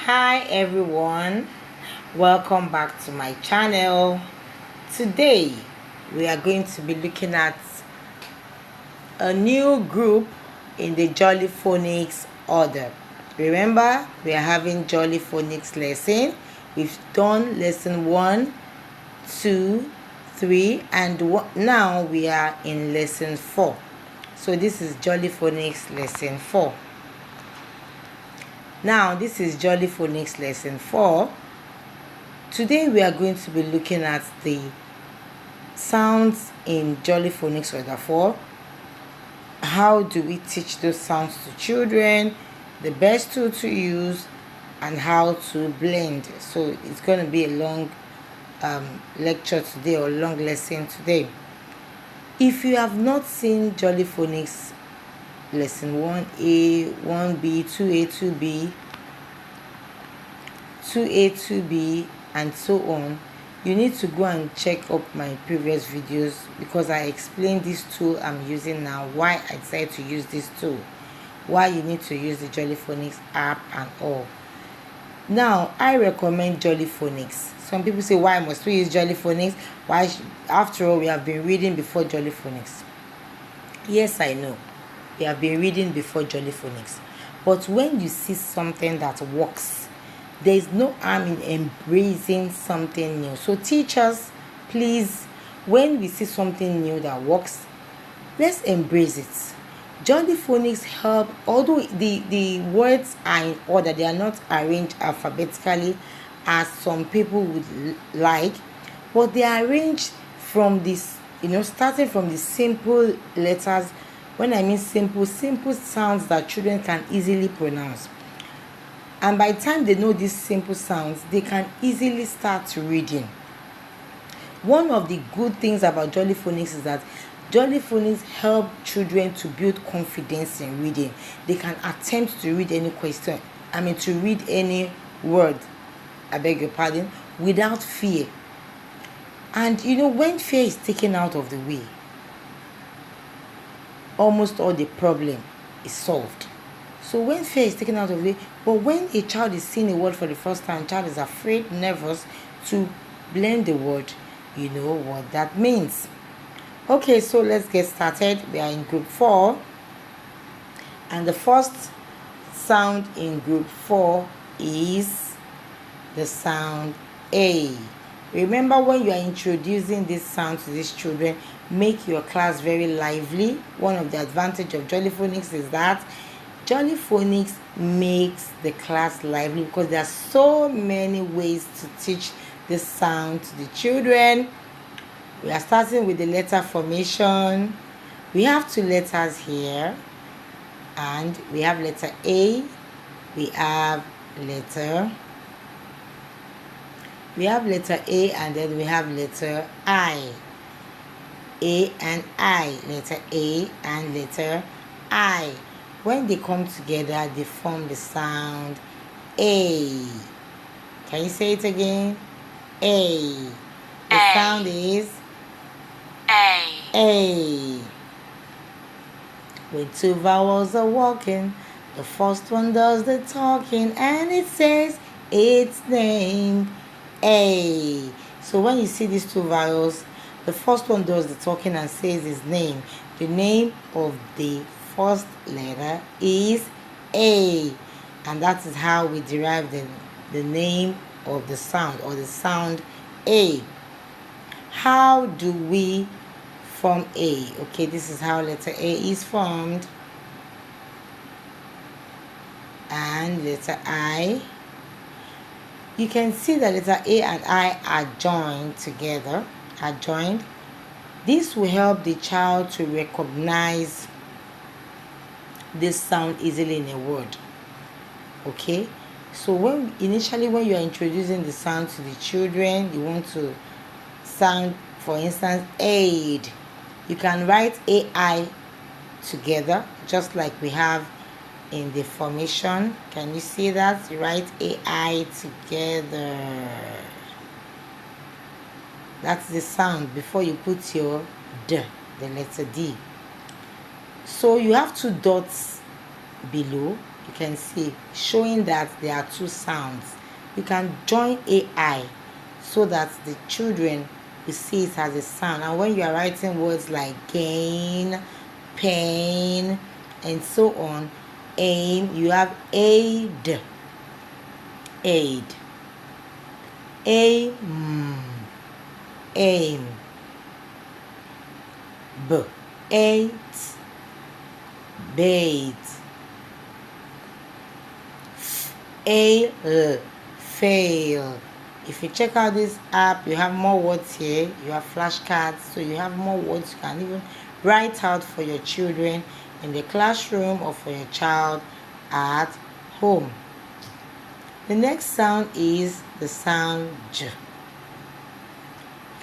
Hi everyone, welcome back to my channel. Today we are going to be looking at a new group in the JollyPhonics order. Remember, we are having JollyPhonics lesson. We've done lesson 1, 2, 3 and now we are in lesson 4. So this is JollyPhonics lesson 4. Now this is JollyPhonics lesson 4. Today we are going to be looking at the sounds in JollyPhonics order 4. How do we teach those sounds to children, the best tool to use, and how to blend. So it's going to be a long lecture today, or long lesson today. If you have not seen JollyPhonics lesson 1A, 1B, 2A, 2B, 2A, 2B, and so on, you need to go and check up my previous videos, because I explained this tool I'm using now, why I decided to use this tool, why you need to use the JollyPhonics app and all. Now I recommend JollyPhonics. Some people say, why must we use JollyPhonics? Why? After all, we have been reading before JollyPhonics. Yes, I know we have been reading before JollyPhonics, but when you see something that works, there is no harm in embracing something new. So teachers, please, when we see something new that works, let's embrace it. JollyPhonics help, although the words are in order, they are not arranged alphabetically as some people would like, but they are arranged from this, starting from the simple letters. When I mean simple sounds that children can easily pronounce. And by the time they know these simple sounds, they can easily start reading. One of the good things about JollyPhonics is that JollyPhonics help children to build confidence in reading. They can attempt to read any to read any word, I beg your pardon, without fear. And when fear is taken out of the way, almost all the problem is solved. So when fear is taken out of the way, but when a child is seeing a word for the first time, child is afraid, nervous to blend the word, you know what that means. Okay, so let's get started. We are in group 4, and the first sound in group 4 is the sound A. Remember, when you are introducing this sound to these children, make your class very lively. One of the advantages of JollyPhonics is that JollyPhonics makes the class lively, because there are so many ways to teach this sound to the children. We are starting with the letter formation. We have 2 letters here, and we have letter A, we have letter A, and then we have letter I. A and I, letter A and letter I. When they come together, they form the sound A. Can you say it again? A. The sound is A. A. When 2 vowels are walking, the first one does the talking, and it says its name, A. So when you see these 2 vowels, the first one does the talking and says his name. The name of the first letter is A, and that is how we derive the name of the sound, or the sound A. How do we form A? Okay, this is how letter A is formed. And letter I, you can see that letter A and I are joined together, This will help the child to recognize this sound easily in a word. Okay, so initially when you are introducing the sound to the children, you want to sound, for instance, aid. You can write AI together, just like we have in the formation. Can you see that? You write AI together. That's the sound before you put your D, the letter D. So you have 2 dots below. you can see, showing that there are two sounds. You can join AI so that the children will see it as a sound. And when you are writing words like gain, pain, and so on, aim, you have aid, aid, aim, aim, eight, bait, fail. If you check out this app, you have more words here. You have flashcards, so you have more words you can even write out for your children in the classroom or for your child at home. The next sound is the sound J. You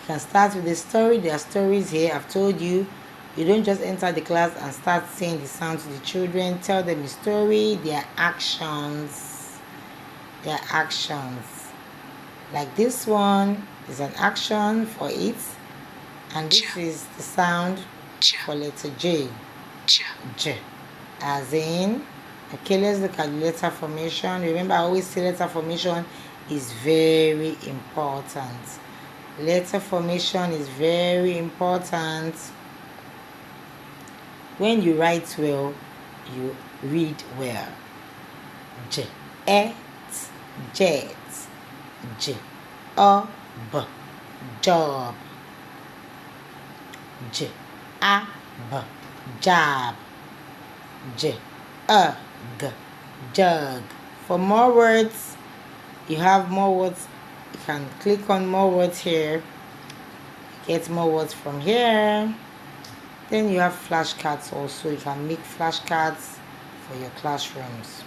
can start with the story. There are stories here. I've told you, you don't just enter the class and start saying the sound to the children. Tell them a story, their actions. Like this one is an action for it, and this is the sound for letter J. J. As in, okay, let's look at the letter formation. Remember, I always say letter formation is very important. Letter formation is very important. When you write well, you read well. J, jet, J, b, job, J, b, job, J, g, jug. For more words, you have more words. You can click on more words here. Get more words from here. Then you have flashcards also. You can make flashcards for your classrooms.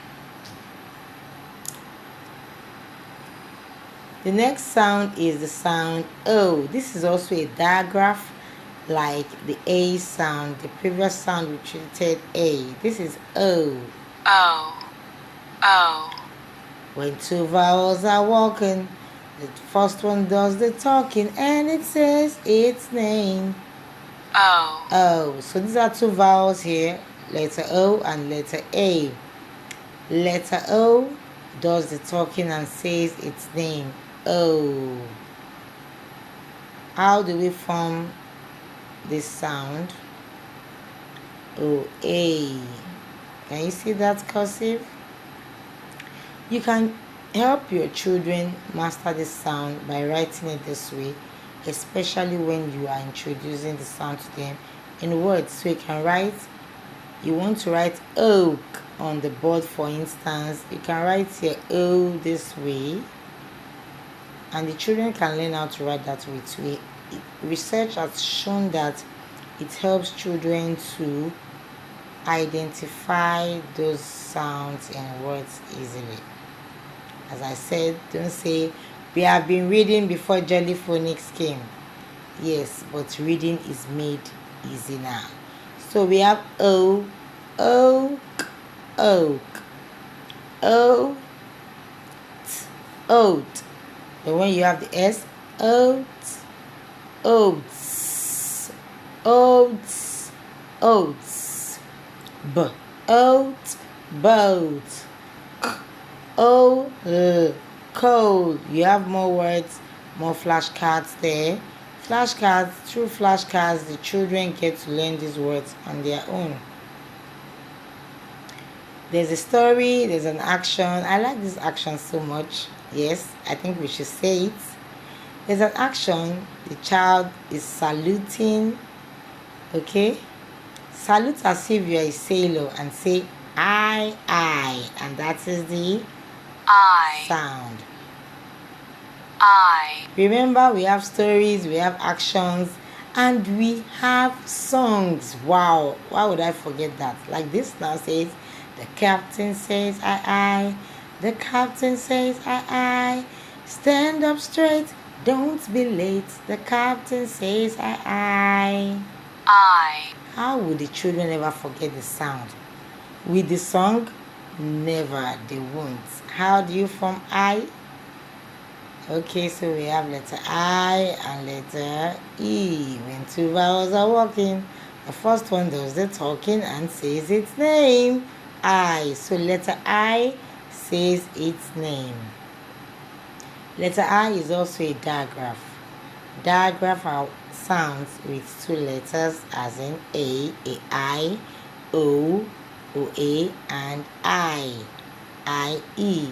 The next sound is the sound O. This is also a digraph like the A sound. The previous sound we treated A. This is O. O. When two vowels are walking, the first one does the talking and it says its name. O. So these are two vowels here, letter O and letter A. Letter O does the talking and says its name. O. How do we form this sound? O, A. Can you see that cursive? You can help your children master this sound by writing it this way, especially when you are introducing the sound to them in words. So you can write, you want to write oak on the board, for instance, you can write your O this way, and the children can learn how to write that way too. Research has shown that it helps children to identify those sounds in words easily. As I said, don't say, we have been reading before JollyPhonics came. Yes, but reading is made easy now. So we have O, oak, oak, O, oat. Then when you have the S, oat, oats, oats, oats, B, oat, boat, O, cold. You have more words, more flashcards there. Flashcards, through flashcards, the children get to learn these words on their own. There's a story, there's an action. I like this action so much. Yes, I think we should say it. There's an action, the child is saluting. Okay? Salute as if you're a sailor and say I, and that is the I sound. I. Remember, we have stories, we have actions, and we have songs. Wow, why would I forget that? Like this now says, the captain says I. The captain says I. Stand up straight, don't be late. The captain says I. How would the children ever forget the sound? With the song? Never, they won't. How do you form I? Okay, so we have letter I and letter E. When two vowels are walking, the first one does the talking and says its name. I. So letter I says its name. Letter I is also a digraph. Digraph are sounds with two letters as in A, I, O, OA, and I-E.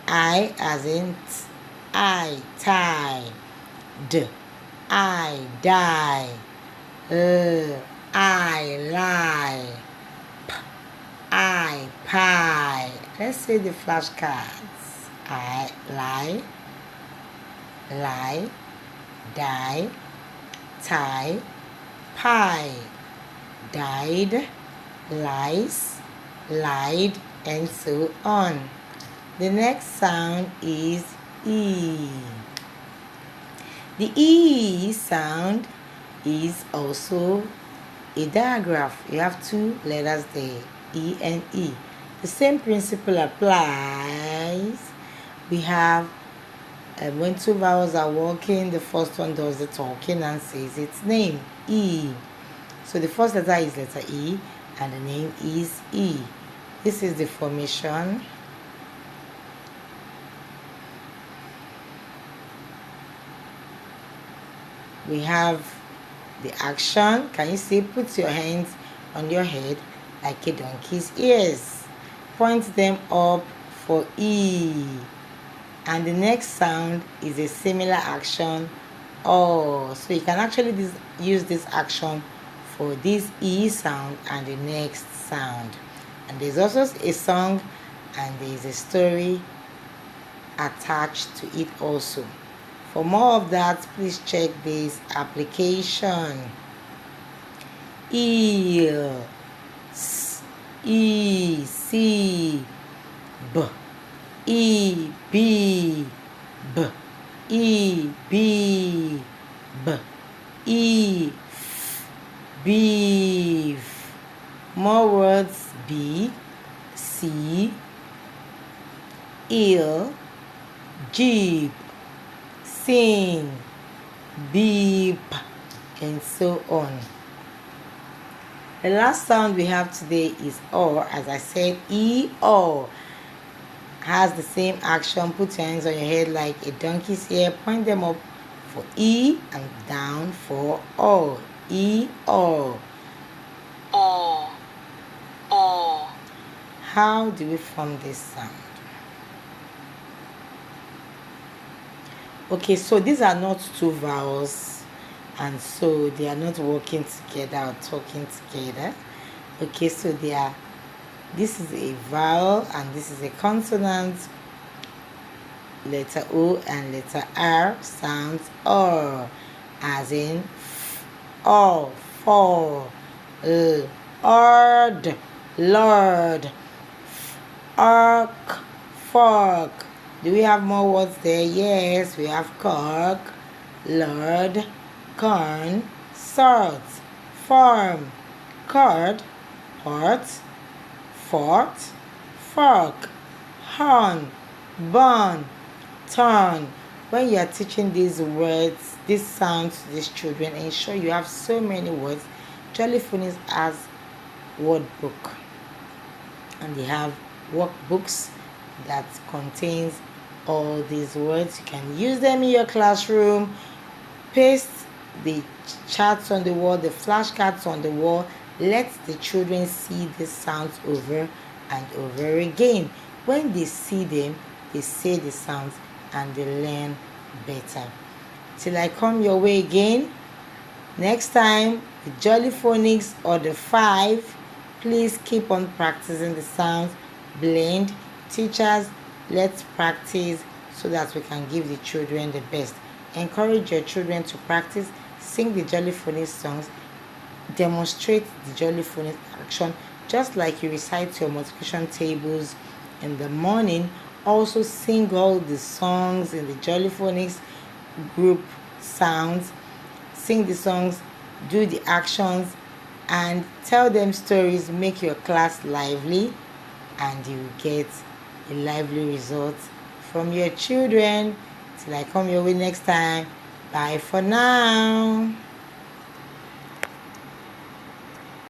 I as in I, tie. D, I, die. I, lie. I, pie. Let's say the flashcards. I, lie, die, tie, pie, died, lies, lied, and so on. The next sound is E. The E sound is also a digraph. You have two letters there, E and E. The same principle applies. We have when two vowels are walking, the first one does the talking and says its name, E. So the first letter is letter E and the name is E. This is the formation. We have the action. Can you see? Put your hands on your head like a donkey's ears. Point them up for E. And the next sound is a similar action. Oh, so you can actually use this action for this E sound and the next sound. And there's also a song and there's a story attached to it also. For more of that, please check this application. Eel, S, E, C, B, E, B, B, E, B, B, E, F, beef. More words: B, C, eel, jeep, sing, beep, and so on. The last sound we have today is O. As I said, E-O has the same action. Put your hands on your head like a donkey's ear. Point them up for E and down for O. E-O. O. O. How do we form this sound? Okay, so these are not two vowels, and so they are not working together or talking together. Okay, so this is a vowel and this is a consonant. Letter O and letter R sounds O, as in O, for, ord, lord, ark, fork. Do we have more words there? Yes, we have cork, lord, corn, salt, farm, cord, pot, fort, fork, horn, bun, turn. When you are teaching these words, these sounds to these children, ensure you have so many words. JollyPhonics has word book, and they have workbooks that contains all these words. You can use them in your classroom. Paste the charts on the wall, the flashcards on the wall. Let the children see these sounds over and over again. When they see them, they say the sounds and they learn better. Till I come your way again next time with JollyPhonics or the 5, please keep on practicing the sounds. Blend. Teachers, let's practice so that we can give the children the best. Encourage your children to practice. Sing the JollyPhonics songs. Demonstrate the JollyPhonics action, just like you recite your multiplication tables in the morning. Also sing all the songs in the JollyPhonics group sounds. Sing the songs, do the actions, and tell them stories. Make your class lively, and you will get a lively result from your children. Till I come your way next time. Bye for now.